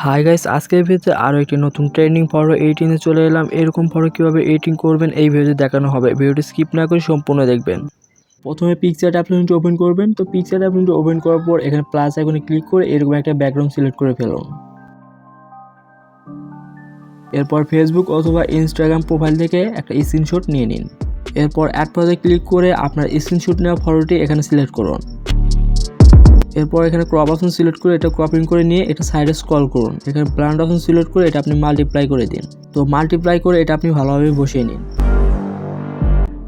Hi guys, আজকের ভিডিওতে আরো একটি নতুন ট্রেন্ডিং ফটো এডিটিংয়ে চলে এলাম। এরকম ফটো কিভাবে এডিটিং করবেন এই ভিডিওতে দেখানো হবে। ভিডিওটি স্কিপ না করে সম্পূর্ণ দেখবেন। প্রথমে পিকচার অ্যাপ্লিকেশনটি ওপেন করবেন। তো পিকচার অ্যাপ্লিকেশনটি ওপেন করার পর এখানে প্লাস আইকনে ক্লিক করে এরকম একটা ব্যাকগ্রাউন্ড সিলেক্ট করে ফেলুন। এরপর ফেসবুক অথবা ইনস্টাগ্রাম প্রোফাইল থেকে একটা স্ক্রিনশট নিয়ে নিন। এরপর অ্যাড ফটোতে ক্লিক করে আপনার স্ক্রিনশট নেওয়া ফটোটি এখানে সিলেক্ট করুন। এরপর এখানে ক্রপ অপশন সিলেক্ট করে এটা ক্রপিং করে নিয়ে এটা সাইডে স্ক্রল করুন। এখানে ব্লেন্ড অপশন সিলেক্ট করে এটা আপনি মাল্টিপ্লাই করে দিন। তো মাল্টিপ্লাই করে এটা আপনি ভালোভাবে বসিয়ে নিন।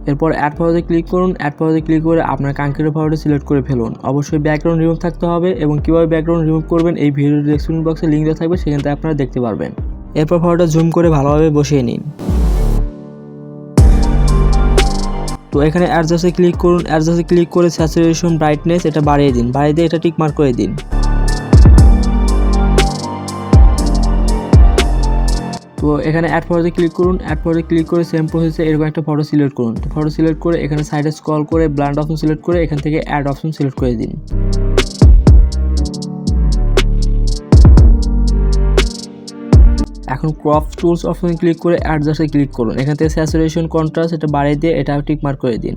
এরপর অ্যাড ফটোতে ক্লিক করুন। অ্যাড ফটোতে ক্লিক করে আপনার কাঙ্ক্ষিত ফটোটি সিলেক্ট করে ফেলুন। অবশ্যই ব্যাকগ্রাউন্ড রিমুভ থাকতে হবে এবং কীভাবে ব্যাকগ্রাউন্ড রিমুভ করবেন এই ভিডিও ডেসক্রিপশন বক্সে লিঙ্ক দেওয়া থাকবে, সেখান থেকে আপনারা দেখতে পারবেন। এরপর ফটোটা জুম করে ভালোভাবে বসিয়ে নিন। তো এখানে অ্যাডজাস্টে ক্লিক করুন। অ্যাডজাস্টে ক্লিক করে স্যাচুরেশন ব্রাইটনেস এটা বাড়িয়ে দিন। বাড়িয়ে দিয়ে এটা টিক মার্ক করে দিন। তো এখানে অ্যাড ফটোতে ক্লিক করুন। অ্যাড ফটোতে ক্লিক করে সেম প্রসেসে এরকম একটা ফটো সিলেক্ট করুন। তো ফটো সিলেক্ট করে এখানে সাইডে স্ক্রল করে ব্লেন্ড অপশন সিলেক্ট করে এখান থেকে অ্যাড অপশন সিলেক্ট করে দিন। এখন ক্রপ টুলস অপশনে ক্লিক করে অ্যাডজাস্টে ক্লিক করুন। এখান থেকে স্যাচুরেশন কন্ট্রাস্ট এটা বাড়িয়ে দিয়ে এটা টিক মার্ক করে দিন।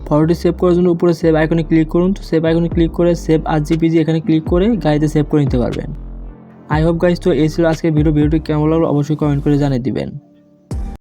ফটোটি সেভ করার জন্য উপরে সেভ আইকনে ক্লিক করুন। তো সেভ আইকনে ক্লিক করে সেভ আর জিপিজি এখানে ক্লিক করে গাড়িতে সেভ করে নিতে পারবেন। আই হোপ গাইস, তো এই ছিল আজকের ভিডিওটি কেমন লাগলো অবশ্যই কমেন্ট করে জানিয়ে দিবেন।